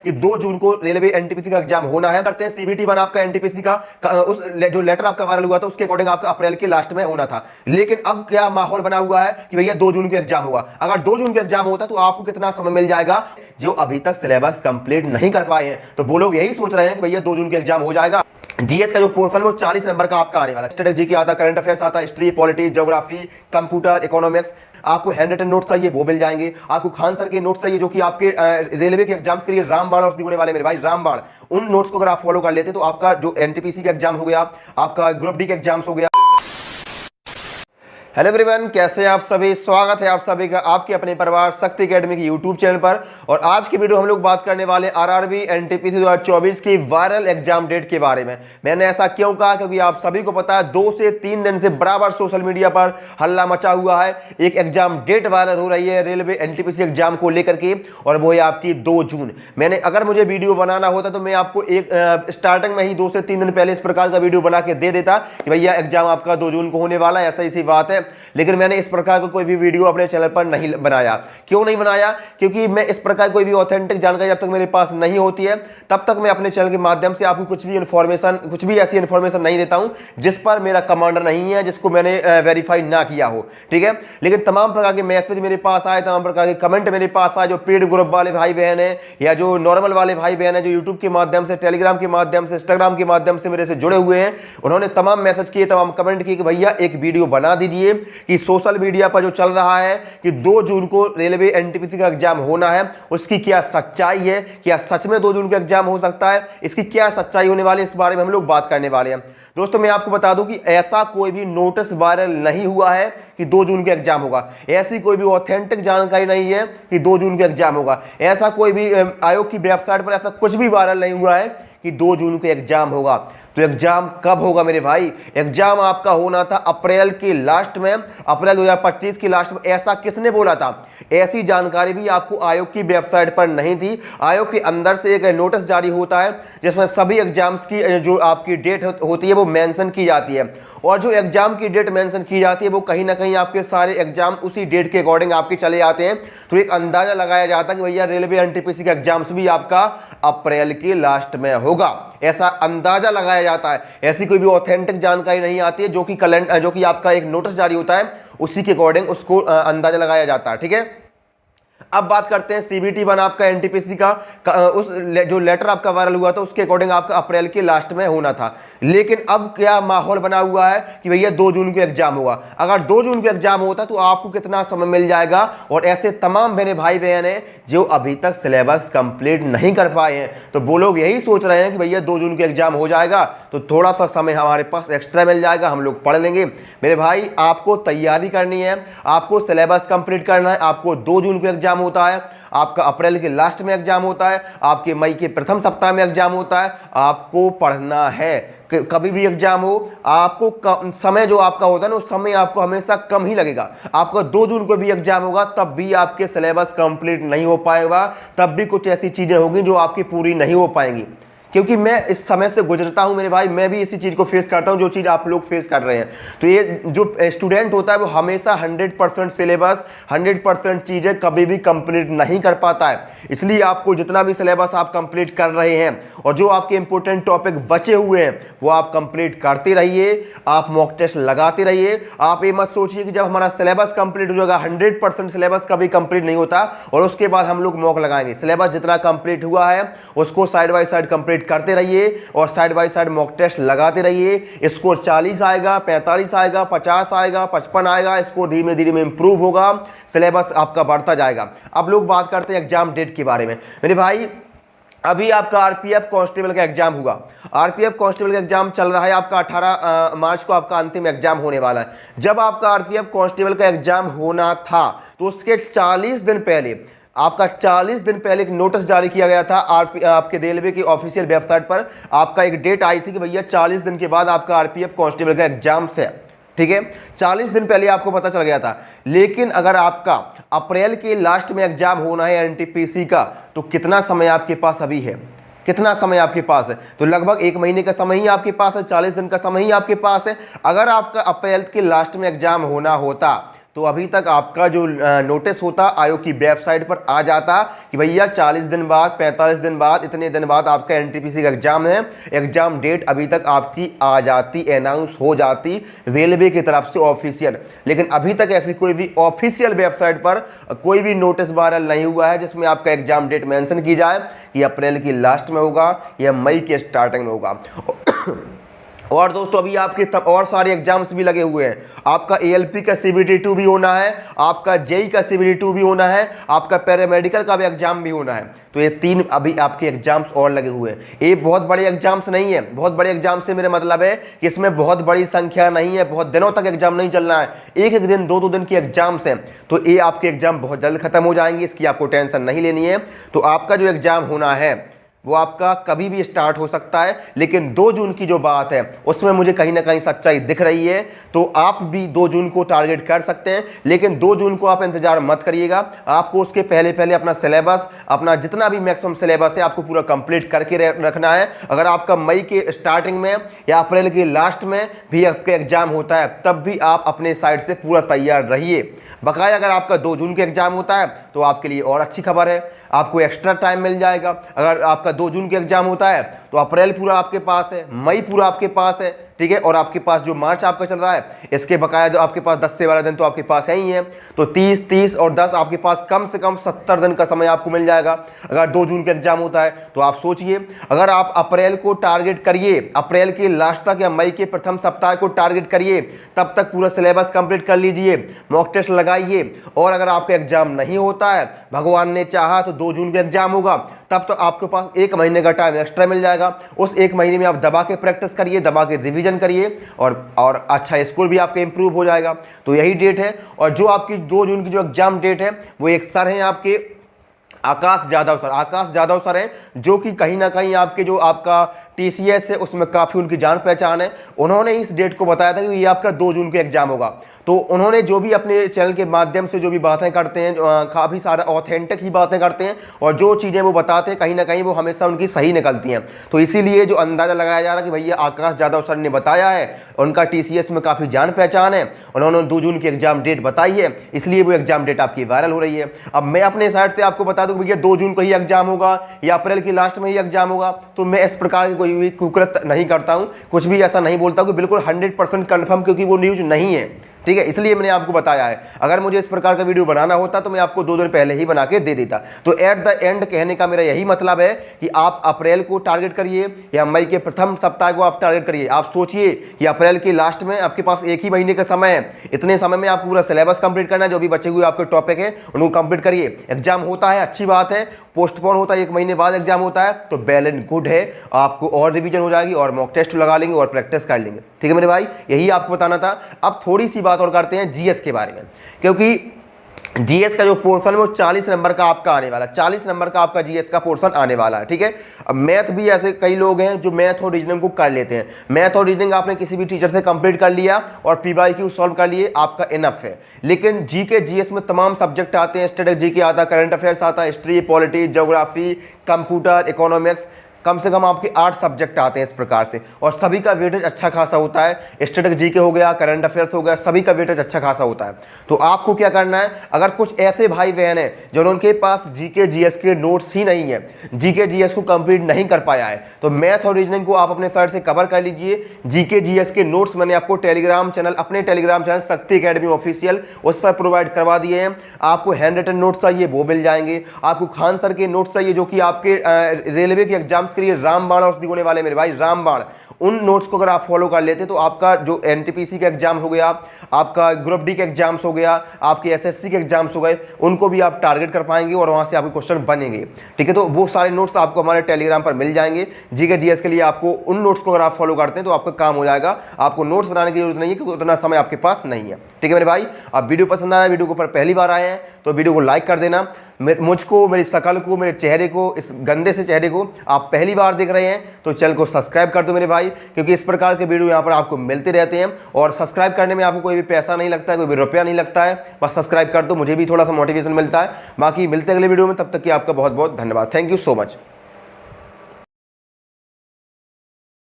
कि 2 जून को railway NTPC का एग्जाम होना है। करते हैं सीबीटी 1 आपका एनटीपीसी का उस जो लेटर आपका वायरल हुआ था उसके अकॉर्डिंग आपका अप्रैल के लास्ट में होना था। लेकिन अब क्या माहौल बना हुआ है कि भैया 2 जून को एग्जाम होगा। अगर 2 जून को एग्जाम होता तो आपको कितना समय मिल जाएगा? जो अभी तक सिलेबस कंप्लीट नहीं कर पाए हैं तो वो लोग यही सोच रहे हैं कि भैया 2 जून को एग्जाम हो जाएगा। जीएस का जो पोर्शन वो 40 नंबर का आपका आने वाला है। स्ट्रेटेजी की आता, करंट अफेयर्स आता, history, politics, geography, computer, economics. आपको हैंड रिटन नोट्स चाहिए वो मिल जाएंगे। आपको खान सर के नोट्स चाहिए जो कि आपके रेलवे के एग्जाम्स के लिए रामबाण और होने वाले मेरे भाई रामबाण। उन नोट्स को अगर आप फॉलो कर लेते तो आपका जो एनटीपीसी का एग्जाम हो गया, आपका ग्रुप डी का एग्जाम्स हो गया। हेलो एवरीवन, कैसे आप सभी? स्वागत है आप सभी का आपके अपने परिवार शक्ति एकेडमी के यूट्यूब चैनल पर। और आज की वीडियो हम लोग बात करने वाले आरआरबी एनटीपीसी 2024 की वायरल एग्जाम डेट के बारे में। मैंने ऐसा क्यों कहा? क्योंकि आप सभी को पता है 2 से 3 दिन से बराबर सोशल मीडिया पर हल्ला मचा हुआ है। एक एग्जाम डेट वायरल हो रही है रेलवे एनटीपीसी एग्जाम को लेकर के, और वो है आपकी 2 जून। मैंने अगर मुझे वीडियो बनाना होता तो मैं आपको एक स्टार्टिंग में ही 2 से 3 दिन पहले इस प्रकार का वीडियो बना के दे देता कि भैया एग्जाम आपका 2 जून को होने वाला है, ऐसा इसी बात है। लेकिन मैंने इस प्रकार का कोई भी वीडियो अपने चैनल पर नहीं बनाया। क्यों नहीं बनाया? क्योंकि मैं इस प्रकार कोई भी ऑथेंटिक जानकारी जब तक मेरे पास नहीं होती है तब तक मैं अपने चैनल के माध्यम से आपको कुछ भी ऐसी इंफॉर्मेशन नहीं देता हूं जिस पर मेरा कमांडर नहीं है, जिसको मैंने वेरीफाई ना किया हो। ठीक है, लेकिन तमाम प्रकार के मैसेज मेरे पास आए, तमाम प्रकार के कमेंट मेरे पास आए, जो पेड ग्रुप वाले भाई बहन है या जो नॉर्मल वाले भाई बहन है, जो यूट्यूब के माध्यम से, टेलीग्राम के माध्यम से, इंस्टाग्राम के माध्यम से मेरे से जुड़े हुए हैं, उन्होंने तमाम मैसेज किए, तमाम कमेंट किए कि भैया एक वीडियो बना दीजिए कि सोशल मीडिया पर जो चल रहा है कि 2 जून को रेलवे एनटीपीसी का एग्जाम होना है, उसकी क्या सच्चाई है? क्या सच में 2 जून का एग्जाम हो सकता है? इसकी क्या सच्चाई होने वाली है, इस बारे में हम लोग बात करने वाले हैं। दोस्तों, मैं आपको बता दूं कि ऐसा कोई भी नोटिस वायरल नहीं हुआ है कि 2 जून का एग्जाम होगा। ऐसी कोई भी ऑथेंटिक जानकारी नहीं है कि 2 जून का एग्जाम होगा। ऐसा कोई भी आयोग की वेबसाइट पर ऐसा कुछ भी वायरल नहीं हुआ है कि 2 जून को एग्जाम होगा। तो एग्जाम कब होगा मेरे भाई? एग्जाम आपका होना था अप्रैल के लास्ट में, अप्रैल 2025 की लास्ट में। ऐसा किसने बोला था? ऐसी जानकारी भी आपको आयोग की वेबसाइट पर नहीं थी। आयोग के अंदर से एक नोटिस जारी होता है जिसमें सभी एग्जाम्स की जो आपकी डेट होती है वो मेंशन की जाती है, और जो एग्जाम की डेट मेंशन की जाती है वो कहीं ना कहीं आपके सारे एग्जाम उसी डेट के अकॉर्डिंग आपके चले आते हैं। तो एक अंदाजा लगाया जाता है कि भैया रेलवे एनटीपीसी का एग्जाम्स भी आपका अप्रैल के लास्ट में होगा, ऐसा अंदाजा लगाया जाता है। ऐसी कोई भी ऑथेंटिक जानकारी नहीं आती है, जो कि आपका एक नोटिस जारी होता है उसी के अकॉर्डिंग उसको अंदाजा लगाया जाता है। ठीक है, अब बात करते हैं सीबीटी 1 आपका एनटीपीसी का उस जो लेटर आपका वायरल हुआ था उसके अकॉर्डिंग आपका अप्रैल के लास्ट में होना था। लेकिन अब क्या माहौल बना हुआ है कि भैया 2 जून को एग्जाम होगा। अगर 2 जून को एग्जाम होता तो आपको कितना समय मिल जाएगा? और ऐसे तमाम मेरे भाई बहन हैं जो अभी तक सिलेबस कंप्लीट नहीं कर पाए हैं तो वो लोग यही सोच रहे हैं कि भैया 2 जून को एग्जाम हो जाएगा तो थोड़ा सा समय हमारे पास एक्स्ट्रा मिल जाएगा, हम लोग पढ़ लेंगे। मेरे भाई, आपको तैयारी करनी है, आपको सिलेबस कंप्लीट करना है। आपको 2 जून को एग्जाम होता है, आपका अप्रैल के लास्ट में एग्जाम होता है, आपके मई के प्रथम सप्ताह में एग्जाम होता है। आपको पढ़ना है। कभी भी एग्जाम हो, आपको समय जो आपका होता है ना, उस समय आपको हमेशा कम ही लगेगा। आपका 2 जून को भी एग्जाम होगा तब भी आपके सिलेबस कंप्लीट नहीं हो पाएगा, तब भी कुछ ऐसी चीजें होंगी जो आपकी पूरी नहीं हो पाएंगी। क्योंकि मैं इस समय से गुजरता हूं मेरे भाई, मैं भी इसी चीज को फेस करता हूं जो चीज आप लोग फेस कर रहे हैं। तो ये जो स्टूडेंट होता है वो हमेशा 100% सिलेबस, 100% चीजें कभी भी कंप्लीट नहीं कर पाता है। इसलिए आपको जितना भी सिलेबस आप कंप्लीट कर रहे हैं और जो आपके इंपॉर्टेंट टॉपिक बचे हुए हैं वो आप कंप्लीट करते रहिए, आप मॉक टेस्ट लगाते रहिए। आप ये मत सोचिए कि जब हमारा सिलेबस कंप्लीट हो जाएगा, 100% सिलेबस कभी कंप्लीट नहीं होता और उसके बाद हम लोग मॉक लगाएंगे। सिलेबस जितना कंप्लीट हुआ है उसको साइड बाय साइड कंप्लीट करते रहिए और side by side mock test लगाते रहिए। स्कोर 40 आएगा, 45 आएगा, 50 आएगा, 55 आएगा, स्कोर धीमे धीरे इंप्रूव होगा, सिलेबस आपका बढ़ता जाएगा। अब लोग बात करते हैं एग्जाम डेट के बारे में। मेरे भाई, अभी आपका आरपीएफ कांस्टेबल का एग्जाम हुआ। आरपीएफ कांस्टेबल का एग्जाम चल रहा है आपका 18 मार्च को आपका अंतिम एग्जाम होने वाला है। जब आपका आरपीएफ कांस्टेबल का एग्जाम होना था तो उसके 40 दिन पहले, आपका 40 दिन पहले एक नोटिस जारी किया गया था आपके रेलवे की ऑफिशियल वेबसाइट पर। आपका एक डेट आई थी कि भैया 40 दिन के बाद आपका आरपीएफ कांस्टेबल का एग्जाम है। ठीक है, 40 दिन पहले आपको पता चल गया था। लेकिन अगर आपका अप्रैल के लास्ट में एग्जाम होना है एनटीपीसी का तो कितना समय आपके पास अभी है? कितना समय आपके पास है? तो लगभग 1 महीने का समय ही आपके पास है, 40 दिन का समय ही आपके पास है। अगर आपका अप्रैल के लास्ट में एग्जाम होना होता तो अभी तक आपका जो नोटिस होता आयोग की वेबसाइट पर आ जाता कि भैया 40 दिन बाद, 45 दिन बाद, इतने दिन बाद आपका एनटीपीसी का एग्जाम है, एग्जाम डेट अभी तक आपकी आ जाती, अनाउंस हो जाती रेलवे की तरफ से ऑफिशियल। लेकिन अभी तक ऐसी कोई भी ऑफिशियल वेबसाइट पर कोई भी नोटिस वायरल नहीं हुआ है जिसमें आपका एग्जाम डेट मेंशन की जाए कि अप्रैल की लास्ट में होगा या मई के स्टार्टिंग में होगा। और दोस्तों अभी आपके तब और सारे एग्जाम्स भी लगे हुए हैं। आपका एएलपी का CBT2 भी होना है, आपका जेई का CBT2 भी होना है, आपका पैरामेडिकल का भी एग्जाम भी होना है। तो ये 3 अभी आपके एग्जाम्स और लगे हुए हैं। ये बहुत बड़े एग्जाम्स नहीं है। बहुत बड़े एग्जाम से मेरा मतलब है कि इसमें बहुत बड़ी संख्या नहीं है, बहुत दिनों तक एग्जाम नहीं चलना है, एक एक दिन, 2-2 दिन के एग्जाम्स हैं। तो ये आपके एग्जाम बहुत जल्द खत्म हो जाएंगे, इसकी आपको टेंशन नहीं लेनी है। तो आपका जो एग्जाम होना है वो आपका कभी भी स्टार्ट हो सकता है, लेकिन 2 जून की जो बात है उसमें मुझे कहीं ना कहीं सच्चाई दिख रही है। तो आप भी 2 जून को टारगेट कर सकते हैं, लेकिन 2 जून को आप इंतजार मत करिएगा। आपको उसके पहले पहले अपना सिलेबस, अपना जितना भी मैक्सिमम सिलेबस है आपको पूरा कंप्लीट करके रखना है। अगर आपका मई के स्टार्टिंग में या अप्रैल के लास्ट में भी आपका एग्जाम होता है तब भी आप अपने साइड से पूरा तैयार रहिए। बकाया अगर आपका 2 जून के एग्जाम होता है तो आपके लिए और अच्छी खबर है, आपको एक्स्ट्रा टाइम मिल जाएगा। अगर आपका 2 जून के एग्जाम होता है तो अप्रैल पूरा आपके पास है, मई पूरा आपके पास है, ठीक है। और आपके पास जो मार्च आपका चल रहा है इसके बकाया जो आपके पास 10 से 12 दिन तो आपके पास है ही है। तो 30 और 10 आपके पास कम से कम 70 दिन का समय आपको मिल जाएगा अगर 2 जून का एग्जाम होता है। तो आप सोचिए, अगर आप अप्रैल को टारगेट करिए, अप्रैल के लास्ट तक या मई के प्रथम सप्ताह को टारगेट करिए, तब तक पूरा सिलेबस कंप्लीट कर लीजिए, मॉक टेस्ट लगाइए। और अगर आपका एग्जाम नहीं होता है, भगवान ने चाहा तो 2 जून का एग्जाम होगा, तब तो आपके पास 1 महीने का टाइम एक्स्ट्रा मिल जाएगा। उस 1 महीने में आप दबा के प्रैक्टिस करिए, दबा के रिवीजन करिए और अच्छा स्कोर भी आपका इंप्रूव हो जाएगा। तो यही डेट है। और जो आपकी 2 जून की जो एग्जाम डेट है वो एक सर हैं आपके आकाश यादव सर हैं, जो कि कहीं ना कहीं आपके जो आपका TCS है उसमें काफ़ी उनकी जान पहचान है। उन्होंने इस डेट को बताया था कि ये आपका 2 जून के एग्जाम होगा। तो उन्होंने जो भी अपने चैनल के माध्यम से जो भी बातें करते हैं, काफ़ी सारा ऑथेंटिक ही बातें करते हैं और जो चीज़ें वो बताते हैं कहीं ना कहीं वो हमेशा उनकी सही निकलती हैं। तो इसीलिए जो अंदाज़ा लगाया जा रहा है कि भैया आकाश यादव सर ने बताया है, उनका TCS में काफ़ी जान पहचान है, उन्होंने 2 जून की एग्जाम डेट बताई है, इसलिए वो एग्जाम डेट आपकी वायरल हो रही है। अब मैं अपने साइड से आपको बता दूं भैया 2 जून को ही एग्जाम होगा या अप्रैल की लास्ट में ही एग्जाम होगा, तो मैं इस प्रकार की कोई भी कुकृत नहीं करता हूँ, कुछ भी ऐसा नहीं बोलता हूँ कि बिल्कुल 100% कन्फर्म, क्योंकि वो न्यूज़ नहीं है, ठीक है। इसलिए मैंने आपको बताया है। अगर मुझे इस प्रकार का वीडियो बनाना होता तो मैं आपको 2 दिन पहले ही बना के दे देता। तो एट द एंड कहने का मेरा यही मतलब है कि आप अप्रैल को टारगेट करिए या मई के प्रथम सप्ताह को आप टारगेट करिए। आप सोचिए कि अप्रैल के लास्ट में आपके पास 1 ही महीने का समय है, इतने समय में आप पूरा सिलेबस कंप्लीट करना है, जो भी बचे हुए आपके टॉपिक है उनको कंप्लीट करिए। एग्जाम होता है, अच्छी बात है, पोस्टपोन होता है, 1 महीने बाद एग्जाम होता है, तो वेल एंड गुड है, आपको और रिवीजन हो जाएगी और मॉक टेस्ट लगा लेंगे और प्रैक्टिस कर लेंगे, ठीक है मेरे भाई। यही आपको बताना था। अब थोड़ी सी बात और करते हैं जीएस के बारे में, क्योंकि जीएस का जो पोर्शन है वो 40 नंबर का आपका आने वाला है, 40 नंबर का आपका जीएस का पोर्शन आने वाला है, ठीक है। अब मैथ भी ऐसे कई लोग हैं जो मैथ और रीजनिंग को कर लेते हैं। मैथ और रीजनिंग आपने किसी भी टीचर से कंप्लीट कर लिया और PYQ सॉल्व कर लिए, आपका इनफ है। लेकिन जीके जीएस में तमाम सब्जेक्ट आते हैं, स्टैटिक जीके आता है, करंट अफेयर्स आता है, history, polity, geography, computer, economics, कम से कम आपके 8 सब्जेक्ट आते हैं इस प्रकार से, और सभी का वेटेज अच्छा खासा होता है। स्टैटिक जीके हो गया, करंट अफेयर्स हो गया, सभी का वेटेज अच्छा खासा होता है। तो आपको क्या करना है, अगर कुछ ऐसे भाई बहन हैं जो उनके पास जीके जीएस के नोट्स ही नहीं है, जीके जीएस को कंप्लीट नहीं कर पाया है, तो मैथ और रीजनिंग को आप अपने साइड से कवर कर लीजिए। जीके जीएस के नोट्स मैंने आपको टेलीग्राम चैनल, अपने टेलीग्राम चैनल शक्ति अकेडमी ऑफिशियल, उस पर प्रोवाइड करवा दिए हैं। आपको हैंड रिटन नोट्स चाहिए वो मिल जाएंगे, आपको खान सर के नोट्स चाहिए जो कि आपके रेलवे के एग्जाम्स के लिए रामबाण औषधि होने वाले मेरे भाई, रामबाण, उन नोट्स को अगर आप फॉलो कर लेते तो आपका जो एनटीपीसी का एग्जाम हो गया, आपका ग्रुप डी के एग्जाम्स हो गया, आपके एसएससी के एग्जाम्स हो गए, उनको भी आप टारगेट कर पाएंगे और वहां से आपके क्वेश्चन बनेंगे, ठीक है। तो वो सारे नोट्स आपको हमारे टेलीग्राम पर मिल जाएंगे। जीके जीएस के लिए आपको उन नोट्स को अगर आप फॉलो करते हैं तो आपका काम हो जाएगा, आपको नोट्स बनाने की जरूरत नहीं है क्योंकि उतना समय आपके पास नहीं है, ठीक है मेरे भाई। आप वीडियो पसंद आया, वीडियो के ऊपर पहली बार आए हैं तो वीडियो को लाइक कर देना। मुझको, मेरी शकल को, मेरे चेहरे को, इस गंदे से चेहरे को आप पहली बार देख रहे हैं तो चैनल को सब्सक्राइब कर दो मेरे भाई, क्योंकि इस प्रकार के वीडियो यहाँ पर आपको मिलते रहते हैं। और सब्सक्राइब करने में आपको कोई भी पैसा नहीं लगता है, कोई भी रुपया नहीं लगता है, बस सब्सक्राइब कर दो, मुझे भी थोड़ा सा मोटिवेशन मिलता है। बाकी मिलते अगले वीडियो में, तब तक कि आपका बहुत बहुत धन्यवाद। Thank you so much.